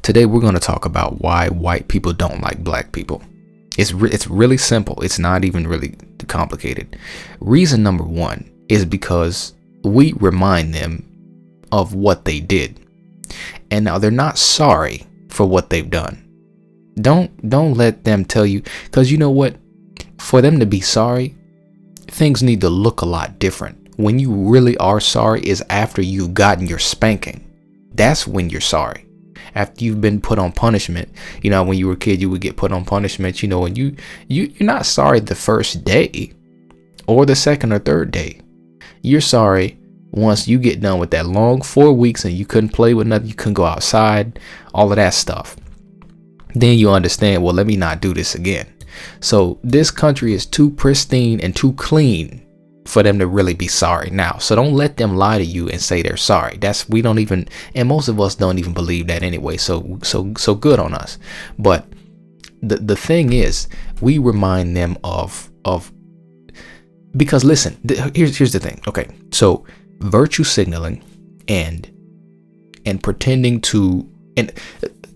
Today we're going to talk about why white people don't like black people. It's really simple. It's not even really complicated. Reason number one is because we remind them of what they did. And now they're not sorry for what they've done. Don't let them tell you, because you know what? For them to be sorry, things need to look a lot different. When you really are sorry is after you've gotten your spanking. That's when you're sorry. After you've been put on punishment. You know, when you were a kid, you would get put on punishment, you know, and you're not sorry the first day or the second or third day. You're sorry once you get done with that long 4 weeks and you couldn't play with nothing, you couldn't go outside, all of that stuff. Then you understand, well, let me not do this again. So this country is too pristine and too clean for them to really be sorry now. So don't let them lie to you and say they're sorry. We don't even, and most of us don't even believe that anyway. So good on us. But the thing is, we remind them of because listen, here's the thing. Okay, so virtue signaling and pretending to and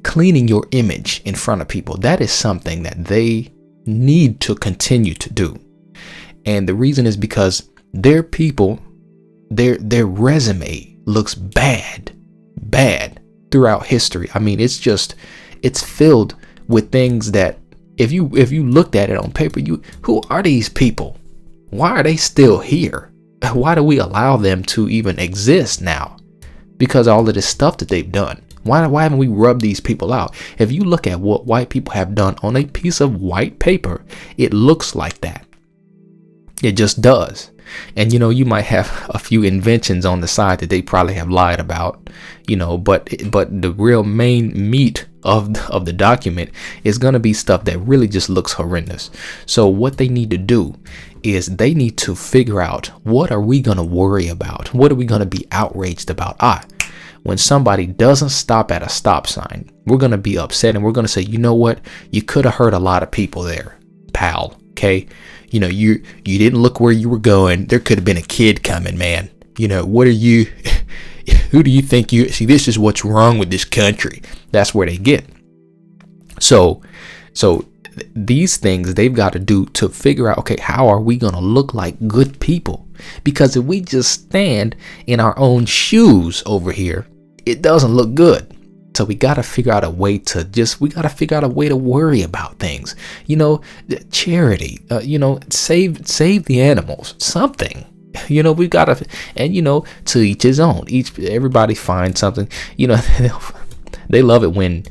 cleaning your image in front of people, that is something that they need to continue to do. And the reason is because their people, their resume looks bad throughout history. I mean, it's filled with things that if you looked at it on paper, who are these people? Why are they still here? Why do we allow them to even exist now? Because all of this stuff that they've done. Why haven't we rubbed these people out? If you look at what white people have done on a piece of white paper, it looks like that. It just does. And, you know, you might have a few inventions on the side that they probably have lied about, you know, but the real main meat of the document is going to be stuff that really just looks horrendous. So what they need to do is they need to figure out, what are we going to worry about? What are we going to be outraged about? When somebody doesn't stop at a stop sign, we're going to be upset and we're going to say, you know what? You could have hurt a lot of people there, pal. Okay. You know, you didn't look where you were going. There could have been a kid coming, man. You know, what are you, who do you think you, see, this is what's wrong with this country. That's where they get. So these things they've got to do to figure out, okay, how are we going to look like good people? Because if we just stand in our own shoes over here, it doesn't look good. So we got to figure out a way to worry about things, you know, charity, you know, save the animals, something, you know, we got to, and, you know, to each his own, everybody finds something, you know, they love it when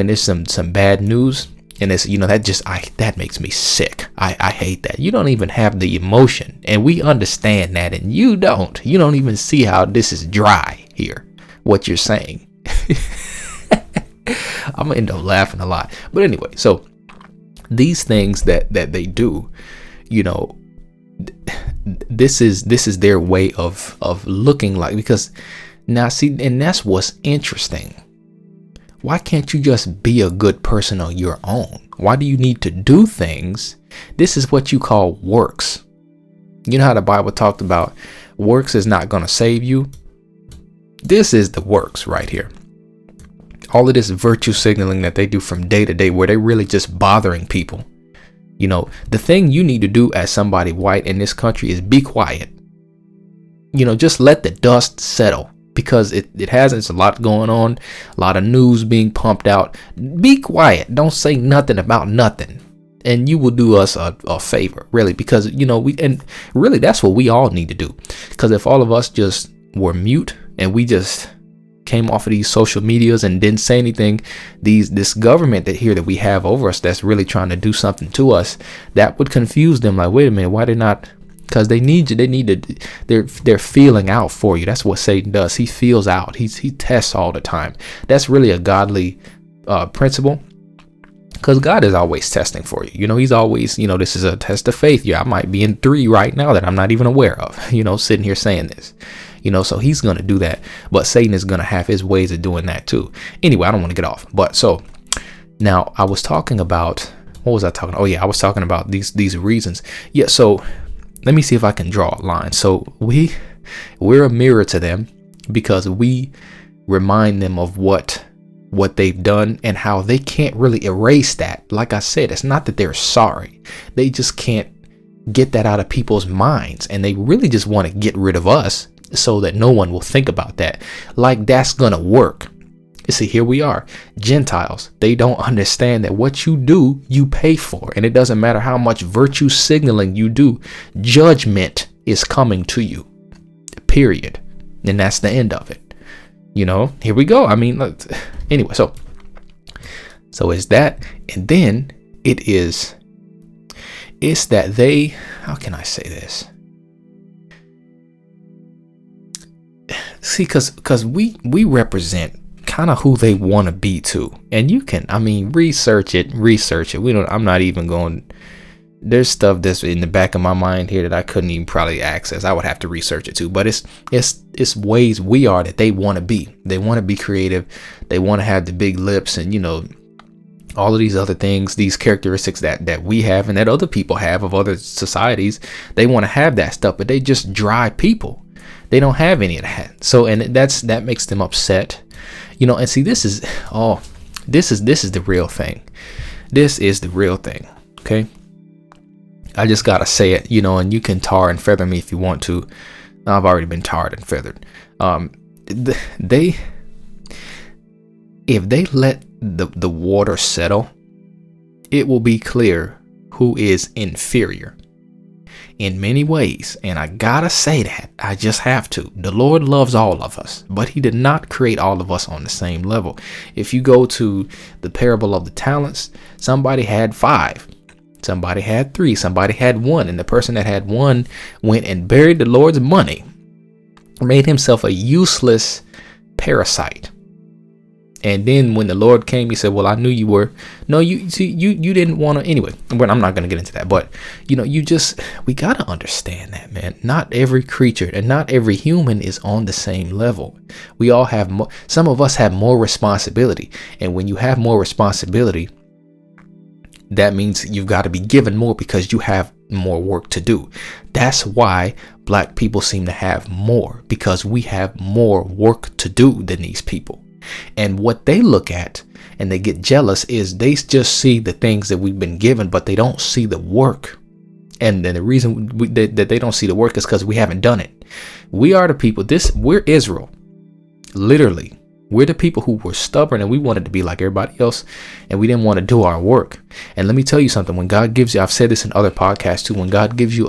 there's some bad news. And it's, you know, that makes me sick. I hate that. You don't even have the emotion, and we understand that, and you don't even see how this is dry here, what you're saying. I'm gonna end up laughing a lot. But anyway, so these things that they do, you know, this is their way of looking like, because now see, and that's what's interesting. Why can't you just be a good person on your own? Why do you need to do things? This is what you call works. You know how the Bible talked about works is not going to save you? This is the works right here. All of this virtue signaling that they do from day to day, where they're really just bothering people. You know, the thing you need to do as somebody white in this country is be quiet. You know, just let the dust settle. Because it has, it's a lot going on, a lot of news being pumped out. Be quiet. Don't say nothing about nothing. And you will do us a favor, really, because, you know, and really that's what we all need to do. Because if all of us just were mute and we just came off of these social medias and didn't say anything, this government that we have over us that's really trying to do something to us, that would confuse them. Like, wait a minute, why they not? Because they need you. They're feeling out for you. That's what Satan does. He feels out. He tests all the time. That's really a godly principle. Because God is always testing for you. You know, he's always, you know, this is a test of faith. Yeah, I might be in 3 right now that I'm not even aware of, you know, sitting here saying this, you know, so he's going to do that. But Satan is going to have his ways of doing that too. Anyway, I don't want to get off. But so now I was talking about, what was I talking? Oh yeah, I was talking about these reasons. Yeah. So let me see if I can draw a line. So we're a mirror to them because we remind them of what what they've done and how they can't really erase that. Like I said, it's not that they're sorry. They just can't get that out of people's minds, and they really just want to get rid of us so that no one will think about that. Like that's gonna work. You see, here we are, Gentiles. They don't understand that what you do, you pay for. And it doesn't matter how much virtue signaling you do, judgment is coming to you, period. And that's the end of it. You know, here we go. I mean, anyway, so it's that. And then it's that they, how can I say this? See, because we represent kind of who they want to be too. And you can, I mean, research it. I'm not even going, there's stuff that's in the back of my mind here that I couldn't even probably access. I would have to research it too, but it's ways we are that they want to be. They want to be creative. They want to have the big lips and, you know, all of these other things, these characteristics that we have and that other people have of other societies. They want to have that stuff, but they just dry people. They don't have any of that. So, and that makes them upset. You know, and see, this is the real thing. This is the real thing. Okay. I just got to say it, you know, and you can tar and feather me if you want to. I've already been tarred and feathered. If they let the water settle, it will be clear who is inferior in many ways. And I gotta say that. I just have to. The Lord loves all of us, but he did not create all of us on the same level. If you go to the parable of the talents, somebody had 5. Somebody had 3, somebody had 1, and the person that had 1 went and buried the Lord's money, made himself a useless parasite. And then when the Lord came, he said, well, I knew you were. No, you didn't want to. Anyway, but I'm not going to get into that. But, you know, we got to understand that, man. Not every creature and not every human is on the same level. We all have some of us have more responsibility. And when you have more responsibility, that means you've got to be given more because you have more work to do. That's why black people seem to have more, because we have more work to do than these people. And what they look at and they get jealous is they just see the things that we've been given, but they don't see the work. And then the reason that they don't see the work is because we haven't done it. We are the people. We're Israel. Literally, we're the people who were stubborn and we wanted to be like everybody else, and we didn't want to do our work. And let me tell you something. When God gives you, I've said this in other podcasts too, when God gives you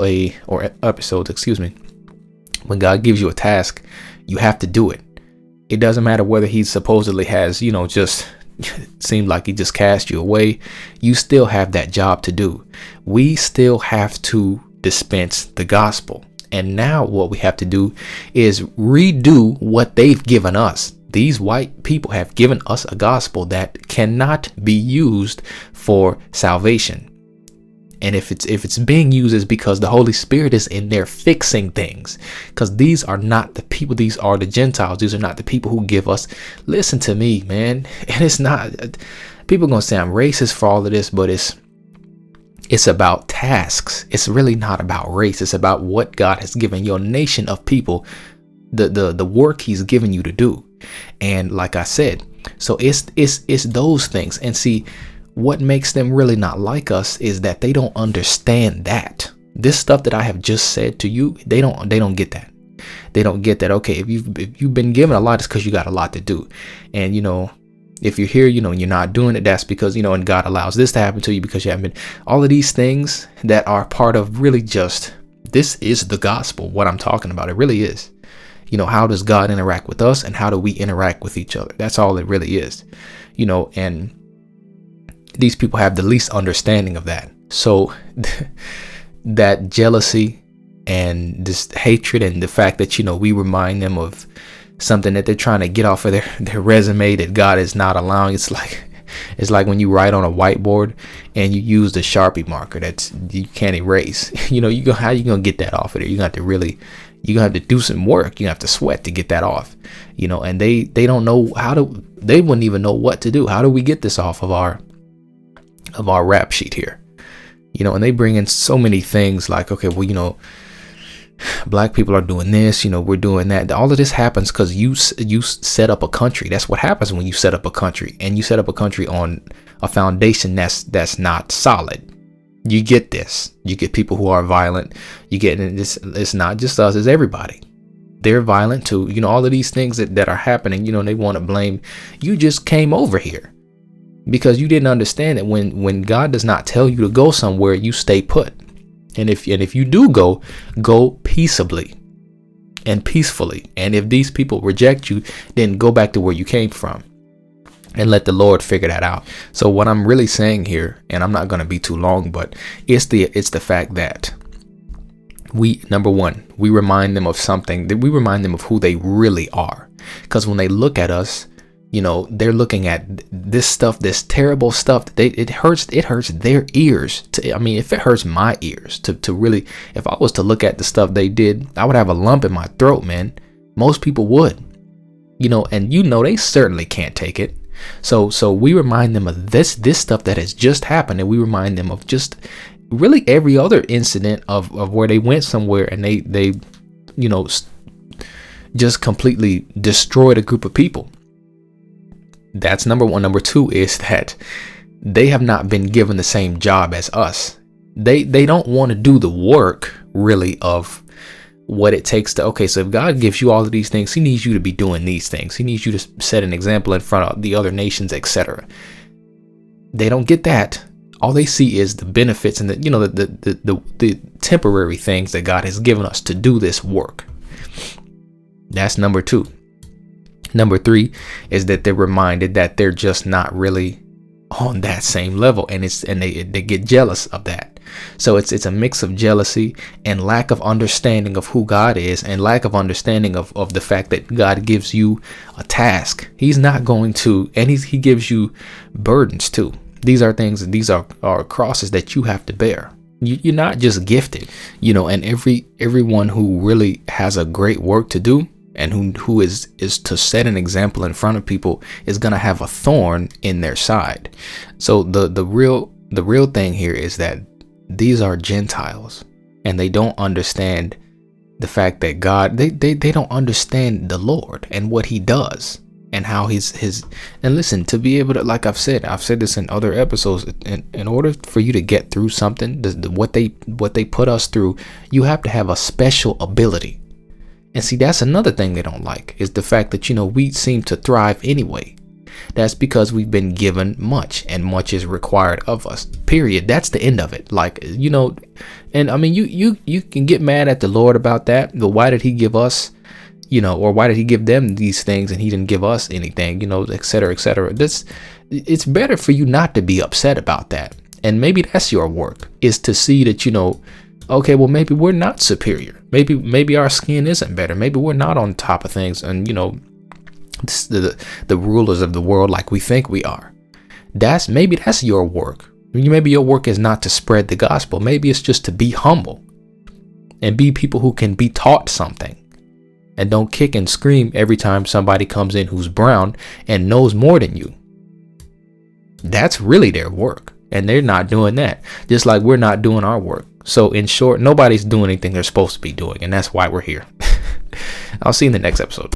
when God gives you a task, you have to do it. It doesn't matter whether he supposedly has, you know, just seemed like he just cast you away. You still have that job to do. We still have to dispense the gospel. And now what we have to do is redo what they've given us. These white people have given us a gospel that cannot be used for salvation. And if it's being used, is because the Holy Spirit is in there fixing things. Because these are not the people. These are the Gentiles. These are not the people who give us. Listen to me, man. And it's not. People are gonna say I'm racist for all of this, but it's about tasks. It's really not about race. It's about what God has given your nation of people, the work He's given you to do. And like I said, so it's those things. And see, what makes them really not like us is that they don't understand that this stuff that I have just said to you, they don't get that. They don't get that. Okay, if you've been given a lot, it's because you got a lot to do. And, you know, if you're here, you know, and you're not doing it, that's because, you know, and God allows this to happen to you because you haven't been, all of these things that are part of really just, this is the gospel, what I'm talking about. It really is. You know, how does God interact with us and how do we interact with each other? That's all it really is, you know, and these people have the least understanding of that. So that jealousy and this hatred and the fact that, you know, we remind them of something that they're trying to get off of their resume that God is not allowing. It's like when you write on a whiteboard and you use the Sharpie marker that you can't erase. You know, how you gonna get that off of there? You got to have to do some work. You have to sweat to get that off. You know, and they don't know they wouldn't even know what to do. How do we get this off of our rap sheet here? You know, and they bring in so many things like, okay, well, you know, black people are doing this, we're doing that. All of this happens because you set up a country. That's what happens when you set up a country, and you set up a country on a foundation that's not solid. You get this. You get people who are violent. You get this. It's not just us, it's everybody. They're violent too. All of these things that are happening, they want to blame. You just came over here because you didn't understand that when God does not tell you to go somewhere, you stay put. And if you do go peaceably and peacefully. And if these people reject you, then go back to where you came from and let the Lord figure that out. So what I'm really saying here, and I'm not going to be too long, but it's the fact that number one, we remind them of something, that we remind them of who they really are. Because when they look at us, they're looking at this stuff, this terrible stuff that it hurts their ears. If it hurts my ears to really, if I was to look at the stuff they did, I would have a lump in my throat, man. Most people would, and they certainly can't take it. So we remind them of this stuff that has just happened, and we remind them of just really every other incident of where they went somewhere and they just completely destroyed a group of people. That's number one. Number two is that they have not been given the same job as us. They don't want to do the work really of what it takes to, okay, so if God gives you all of these things, he needs you to be doing these things. He needs you to set an example in front of the other nations, etc. They don't get that. All they see is the benefits and the temporary things that God has given us to do this work. That's number two. Number three is that they're reminded that they're just not really on that same level, and they get jealous of that. So it's a mix of jealousy and lack of understanding of who God is, and lack of understanding of the fact that God gives you a task. He's not going to, and he gives you burdens too. These are things, these are crosses that you have to bear. You're not just gifted, and everyone who really has a great work to do, and who is to set an example in front of people, is going to have a thorn in their side. So the real thing here is that these are Gentiles, and they don't understand the fact that God, they don't understand the Lord and what he does and how his and listen, to be able to, like I've said this in other episodes, in order for you to get through something, what they put us through, you have to have a special ability. And see, that's another thing they don't like, is the fact that, we seem to thrive anyway. That's because we've been given much, and much is required of us, period. That's the end of it. And you can get mad at the Lord about that, but why did he give us, or why did he give them these things and he didn't give us anything, et cetera, et cetera. It's better for you not to be upset about that. And maybe that's your work, is to see that, okay, well, maybe we're not superior. Maybe our skin isn't better. Maybe we're not on top of things, and the rulers of the world like we think we are. Maybe that's your work. Maybe your work is not to spread the gospel. Maybe it's just to be humble and be people who can be taught something, and don't kick and scream every time somebody comes in who's brown and knows more than you. That's really their work, and they're not doing that, just like we're not doing our work. So in short, nobody's doing anything they're supposed to be doing, and that's why we're here. I'll see you in the next episode.